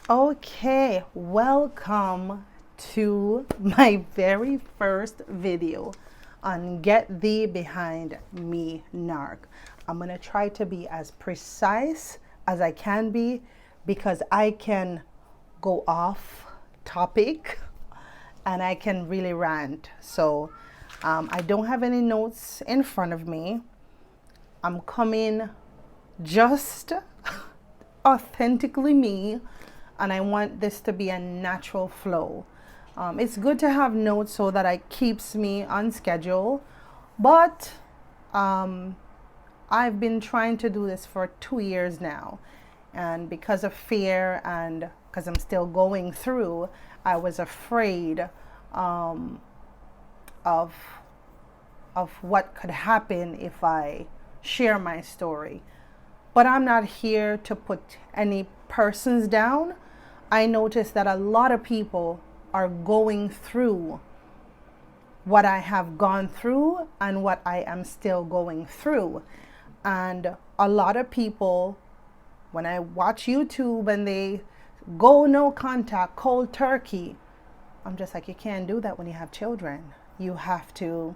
Okay, welcome to my very first video on Get Thee Behind Me, Narc. I'm going to try to be as precise as I can be because I can go off topic and I can really rant. So I don't have any notes in front of me. I'm coming just authentically me, and I want this to be a natural flow. It's good to have notes so that it keeps me on schedule, but I've been trying to do this for 2 years now, and because of fear and because I'm still going through, I was afraid of what could happen if I share my story. But I'm not here to put any persons down. I notice that a lot of people are going through what I have gone through and what I am still going through. And a lot of people, when I watch YouTube and they go no contact, cold turkey, I'm just like, you can't do that when you have children. You have to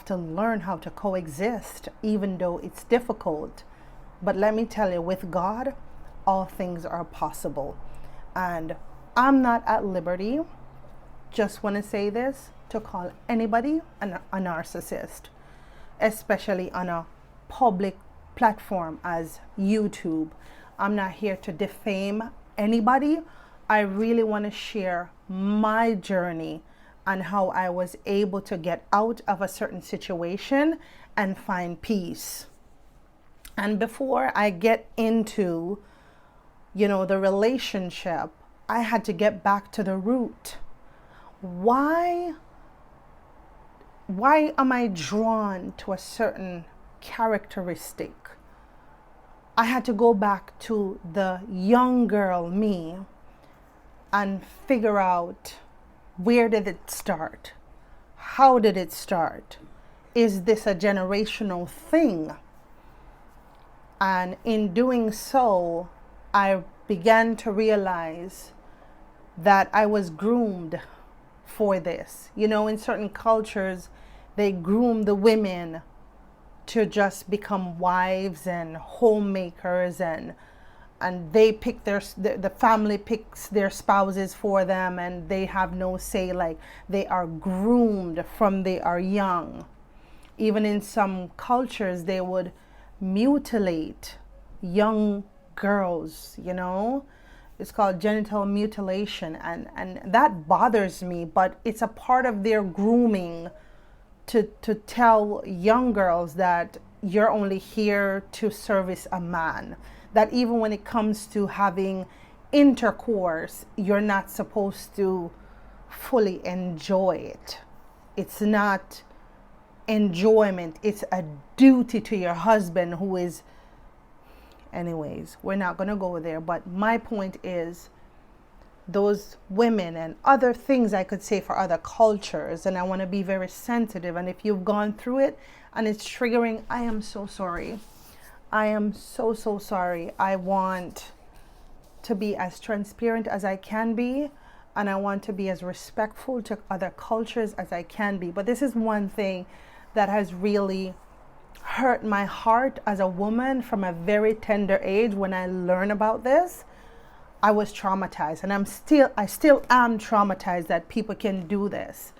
learn how to coexist, even though it's difficult. But let me tell you, with God, all things are possible. And I'm not at liberty, just want to say this, to call anybody a narcissist, especially on a public platform as YouTube. I'm not here to defame anybody. I really want to share my journey and how I was able to get out of a certain situation and find peace. And before I get into, the relationship, I had to get back to the root. Why am I drawn to a certain characteristic? I had to go back to the young girl me and figure out, where did it start? How did it start? Is this a generational thing? And in doing so, I began to realize that I was groomed for this. In certain cultures, they groom the women to just become wives and homemakers, and they pick the family picks their spouses for them, and they have no say. Like, they are groomed from they are young. Even in some cultures, they would mutilate young girls, it's called genital mutilation, and that bothers me, but it's a part of their grooming to tell young girls that you're only here to service a man, that even when it comes to having intercourse, you're not supposed to fully enjoy it. It's not enjoyment, it's a duty to your husband who is, anyways, we're not going to go there. But my point is, those women and other things I could say for other cultures, and I want to be very sensitive, and if you've gone through it and it's triggering, I am so sorry. I am so sorry. I want to be as transparent as I can be, and I want to be as respectful to other cultures as I can be. But this is one thing that has really hurt my heart as a woman from a very tender age. When I learned about this, I was traumatized, and I still am traumatized that people can do this.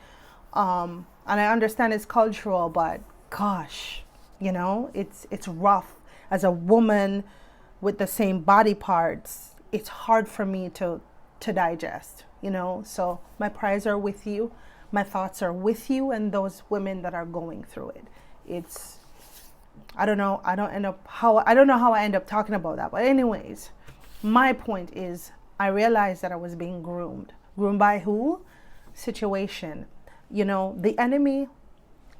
And I understand it's cultural, but gosh, it's rough. As a woman with the same body parts, it's hard for me to digest, So my prayers are with you. My thoughts are with you and those women that are going through it. I don't know how I end up talking about that. But anyways, my point is, I realized that I was being groomed. Groomed by who? Situation. The enemy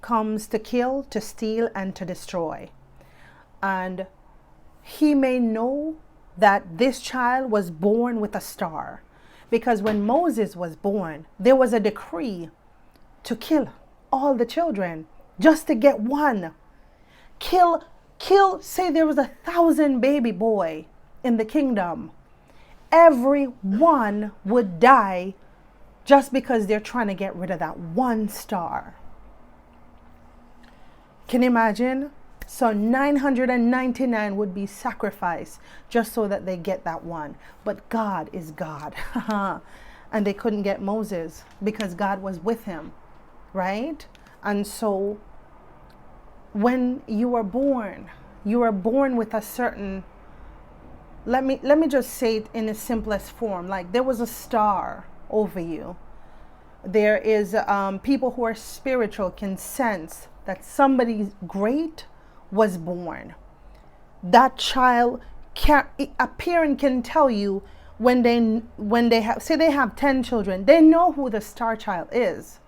comes to kill, to steal, and to destroy. And he may know that this child was born with a star, because when Moses was born, there was a decree to kill all the children just to get one. Kill, say there was 1,000 baby boy in the kingdom. everyone would die just because they're trying to get rid of that one star. Can you imagine? So 999 would be sacrificed just so that they get that one. But God is God. And they couldn't get Moses because God was with him, right? And so when you were born with a certain, let me just say it in the simplest form, like there was a star over you. There is people who are spiritual can sense that somebody great was born. That child a parent can tell you when they have, say they have 10 children, they know who the star child is.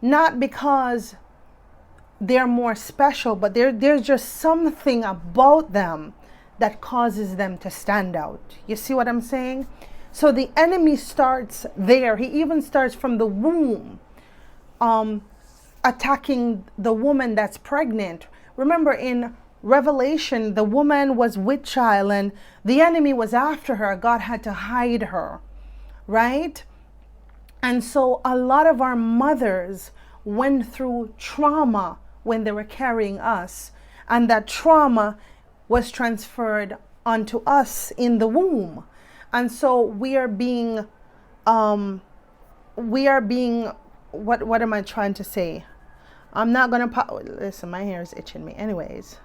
Not because they're more special, but there's just something about them that causes them to stand out. You see what I'm saying? So the enemy starts there. He even starts from the womb, attacking the woman that's pregnant. Remember in Revelation, the woman was with child and the enemy was after her. God had to hide her, right? And so a lot of our mothers went through trauma when they were carrying us, and that trauma was transferred onto us in the womb. And so we are being what am I trying to say? I'm not gonna listen, my hair is itching me anyways.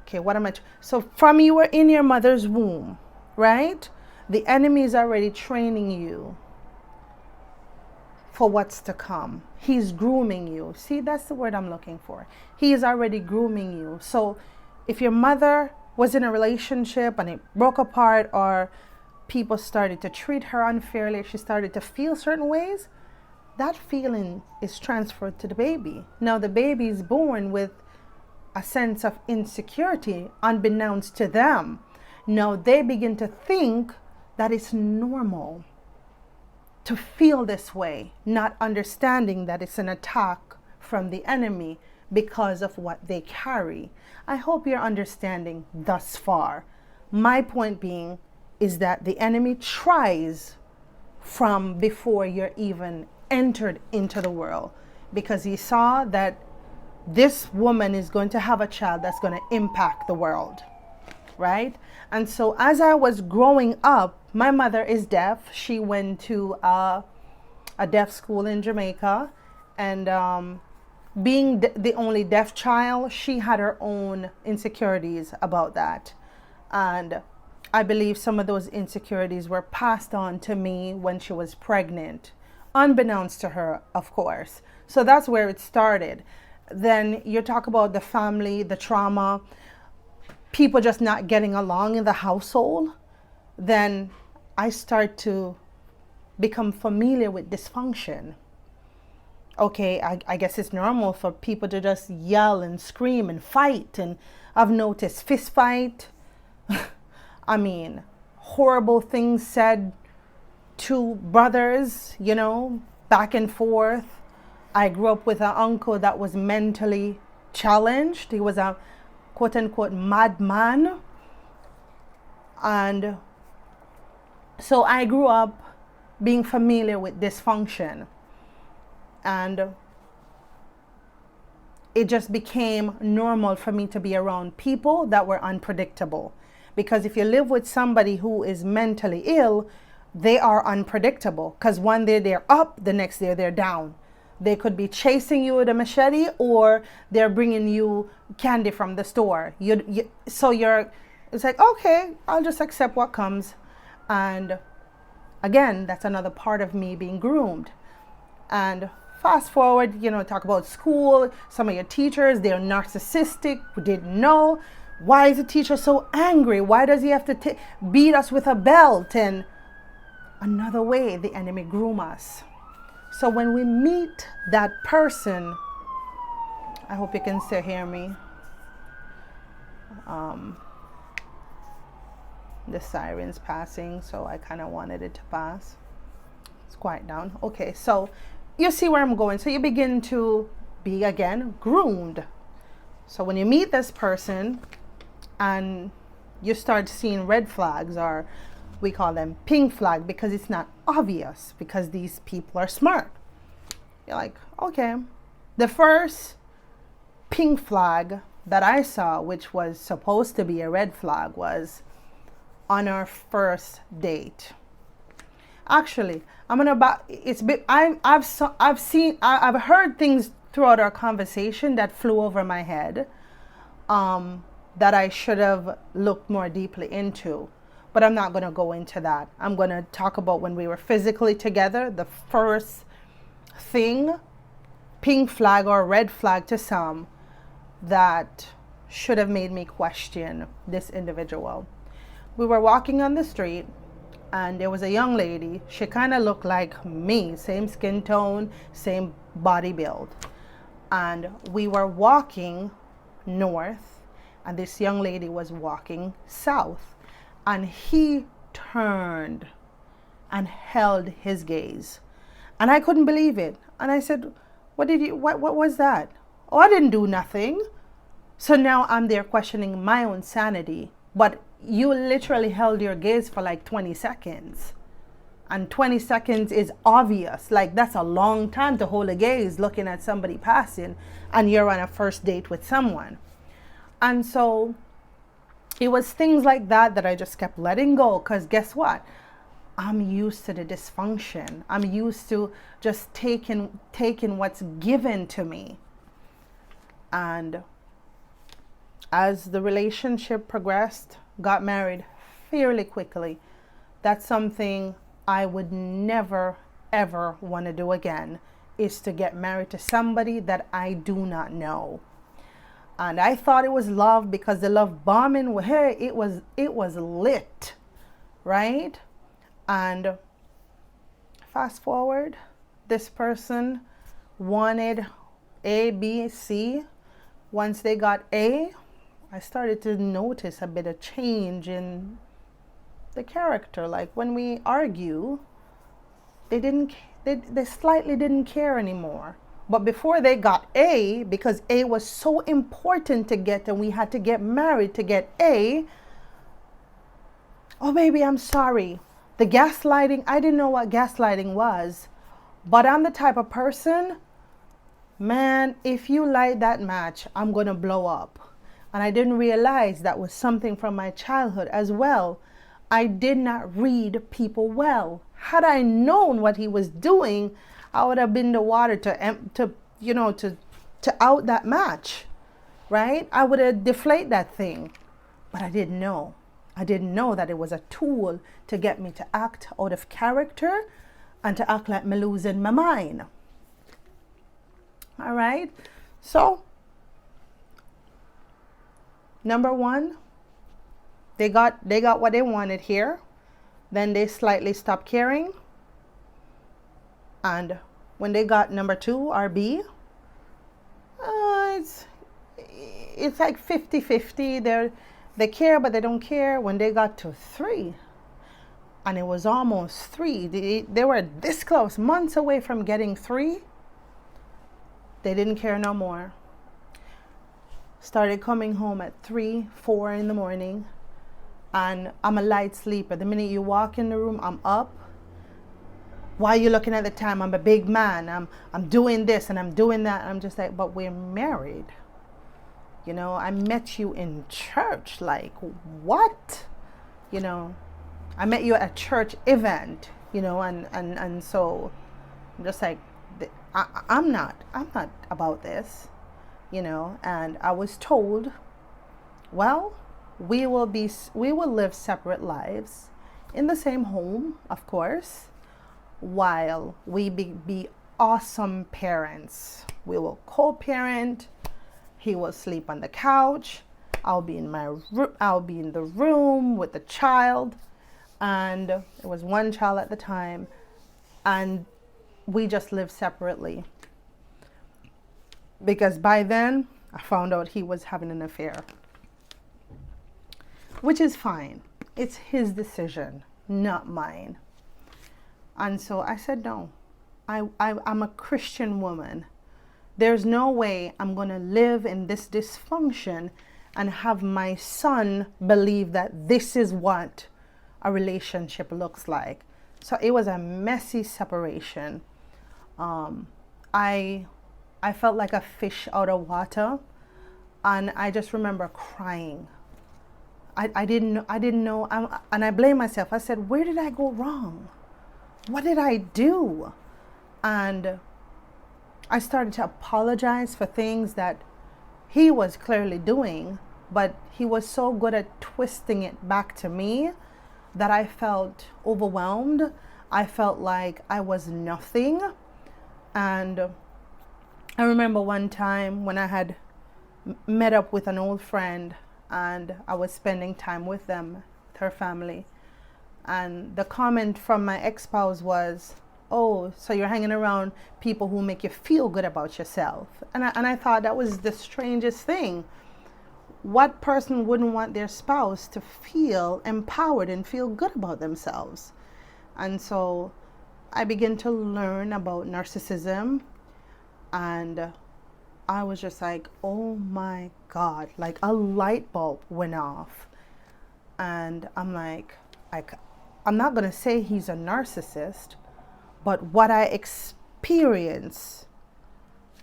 Okay, what am I so from you were in your mother's womb, right? The enemy is already training you for what's to come. He's grooming you. See, that's the word I'm looking for. He is already grooming you. So if your mother was in a relationship and it broke apart, or people started to treat her unfairly, she started to feel certain ways, that feeling is transferred to the baby. Now the baby is born with a sense of insecurity unbeknownst to them. Now they begin to think that it's normal to feel this way, not understanding that it's an attack from the enemy because of what they carry. I hope you're understanding thus far. My point being is that the enemy tries from before you're even entered into the world, because he saw that this woman is going to have a child that's going to impact the world, right? And so as I was growing up, my mother is deaf. She went to a deaf school in Jamaica, and being the only deaf child, she had her own insecurities about that. And I believe some of those insecurities were passed on to me when she was pregnant, unbeknownst to her, of course. So that's where it started. Then you talk about the family, the trauma, people just not getting along in the household. Then I start to become familiar with dysfunction. Okay, I guess it's normal for people to just yell and scream and fight. And I've noticed fist fight. I mean, horrible things said to brothers, back and forth. I grew up with an uncle that was mentally challenged. He was a quote unquote madman. And so I grew up being familiar with dysfunction. And it just became normal for me to be around people that were unpredictable. Because if you live with somebody who is mentally ill, they are unpredictable. Because one day they're up, the next day they're down. They could be chasing you with a machete, or they're bringing you candy from the store. It's like, okay, I'll just accept what comes. And again, that's another part of me being groomed. And fast forward, talk about school. Some of your teachers, they're narcissistic. We didn't know. Why is the teacher so angry? Why does he have to beat us with a belt? And another way the enemy groom us. So when we meet that person, I hope you can still hear me. The siren's passing, so I kind of wanted it to pass. It's quiet down. Okay, so you see where I'm going. So you begin to be, again, groomed. So when you meet this person and you start seeing red flags, or we call them pink flag, because it's not obvious, because these people are smart. You're like, okay. The first pink flag that I saw, which was supposed to be a red flag, was on our first date. Actually, I've heard things throughout our conversation that flew over my head, that I should have looked more deeply into, but I'm not going to go into that. I'm going to talk about when we were physically together. The first thing, pink flag or red flag to some, that should have made me question this individual. We were walking on the street, and there was a young lady. She kind of looked like me, same skin tone, same body build. And we were walking north, and this young lady was walking south. And he turned and held his gaze. And I couldn't believe it. And I said, what was that? Oh, I didn't do nothing. So now I'm there questioning my own sanity. But you literally held your gaze for like 20 seconds. And 20 seconds is obvious. Like, that's a long time to hold a gaze looking at somebody passing, and you're on a first date with someone. And so it was things like that I just kept letting go, because guess what? I'm used to the dysfunction. I'm used to just taking what's given to me. And as the relationship progressed, got married fairly quickly. That's something I would never, ever want to do again, is to get married to somebody that I do not know. And I thought it was love, because the love bombing, hey, it was lit, right? And fast forward, this person wanted A, B, C. Once they got A, I started to notice a bit of change in the character. Like, when we argue, they slightly didn't care anymore. But before they got A, because A was so important to get, and we had to get married to get A, oh baby, I'm sorry. The gaslighting, I didn't know what gaslighting was. But I'm the type of person, man, if you light that match, I'm going to blow up. And I didn't realize that was something from my childhood as well. I did not read people well. Had I known what he was doing, I would have been the water to out that match, right? I would have deflated that thing. But I didn't know. I didn't know that it was a tool to get me to act out of character and to act like me losing my mind. All right. So, number one, they got what they wanted here. Then they slightly stopped caring. And when they got number 2 or B, it's like 50-50. They care, but they don't care. When they got to 3, and it was almost 3, they were this close, months away from getting 3, they didn't care no more. Started coming home at 3, 4 in the morning. And I'm a light sleeper. The minute you walk in the room, I'm up. Why are you looking at the time? I'm a big man. I'm doing this and I'm doing that. I'm just like, but we're married. You know, I met you in church. Like, what? You know, I met you at a church event, you know, and so I'm just like, I'm not about this, you know. And I was told, well, we will live separate lives in the same home, of course, while we be awesome parents. We will co-parent. He will sleep on the couch. I'll be in the room with the child. And it was one child at the time. And we just lived separately. Because by then, I found out he was having an affair. Which is fine. It's his decision, not mine. And so I said, no, I'm a Christian woman. There's no way I'm going to live in this dysfunction and have my son believe that this is what a relationship looks like. So it was a messy separation. I felt like a fish out of water, and I just remember crying. I didn't know, and I blamed myself. I said, where did I go wrong? What did I do? And I started to apologize for things that he was clearly doing, but he was so good at twisting it back to me that I felt overwhelmed. I felt like I was nothing. And I remember one time when I had met up with an old friend, and I was spending time with them, with her family. And the comment from my ex-spouse was, oh, so you're hanging around people who make you feel good about yourself. And I thought that was the strangest thing. What person wouldn't want their spouse to feel empowered and feel good about themselves? And so I began to learn about narcissism, and I was just like, oh my God, like a light bulb went off. And I'm like, I'm not going to say he's a narcissist, but what I experienced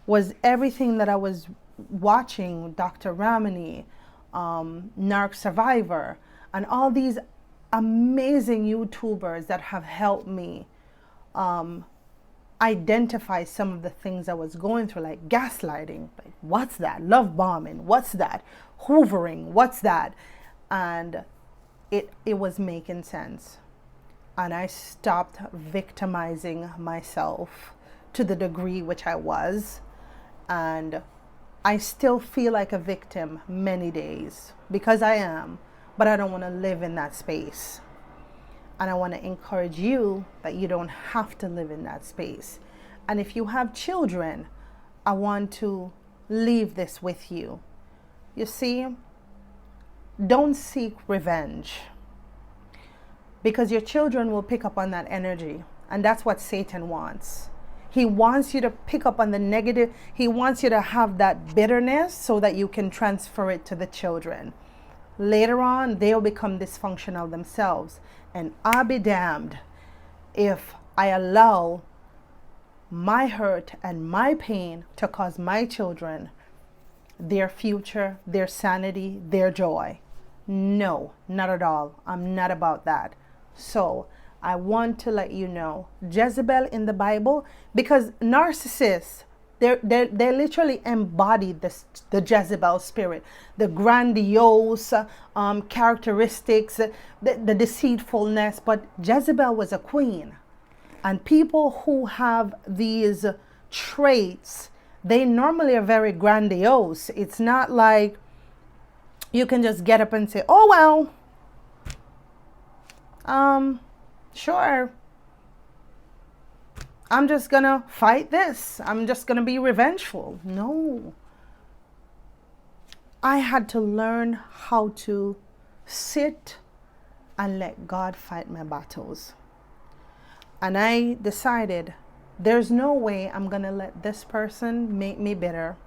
was everything that I was watching, Dr. Ramani, Narc Survivor, and all these amazing YouTubers that have helped me identify some of the things I was going through, like gaslighting. Like, what's that? Love bombing. What's that? Hoovering. What's that? And it was making sense. And I stopped victimizing myself to the degree which I was. And I still feel like a victim many days, because I am, but I don't want to live in that space. And I want to encourage you that you don't have to live in that space. And if you have children, I want to leave this with you. You see, don't seek revenge, because your children will pick up on that energy. And that's what Satan wants. He wants you to pick up on the negative. He wants you to have that bitterness so that you can transfer it to the children. Later on, they'll become dysfunctional themselves. And I'll be damned if I allow my hurt and my pain to cause my children their future, their sanity, their joy. No, not at all. I'm not about that. So I want to let you know, Jezebel in the Bible, because narcissists, they literally embody the Jezebel spirit, the grandiose characteristics, the deceitfulness. But Jezebel was a queen. And people who have these traits, they normally are very grandiose. It's not like you can just get up and say, oh, well, sure, I'm just gonna fight this. I'm just gonna be revengeful. No. I had to learn how to sit and let God fight my battles. And I decided there's no way I'm gonna let this person make me bitter.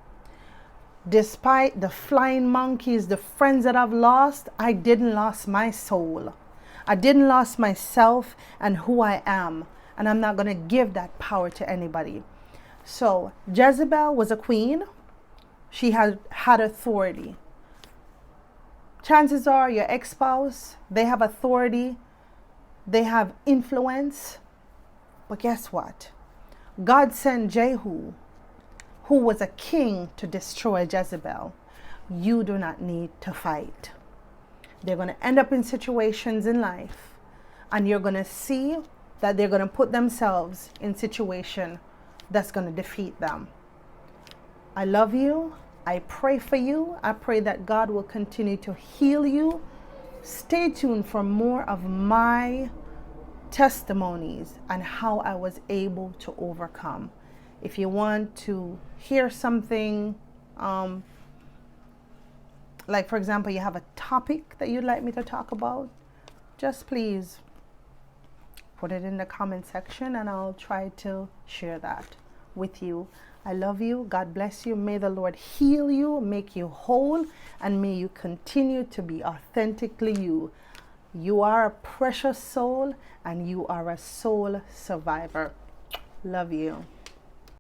Despite the flying monkeys, the friends that I've lost, I didn't lose my soul. I didn't lose myself and who I am. And I'm not going to give that power to anybody. So Jezebel was a queen. She had authority. Chances are your ex-spouse, they have authority. They have influence. But guess what? God sent Jehu, who was a king, to destroy Jezebel. You do not need to fight. They're going to end up in situations in life, and you're going to see that they're going to put themselves in situation that's going to defeat them. I love you. I pray for you. I pray that God will continue to heal you. Stay tuned for more of my testimonies and how I was able to overcome. If you want to hear something, like for example, you have a topic that you'd like me to talk about, just please put it in the comment section and I'll try to share that with you. I love you. God bless you. May the Lord heal you, make you whole, and may you continue to be authentically you. You are a precious soul and you are a soul survivor. Love you.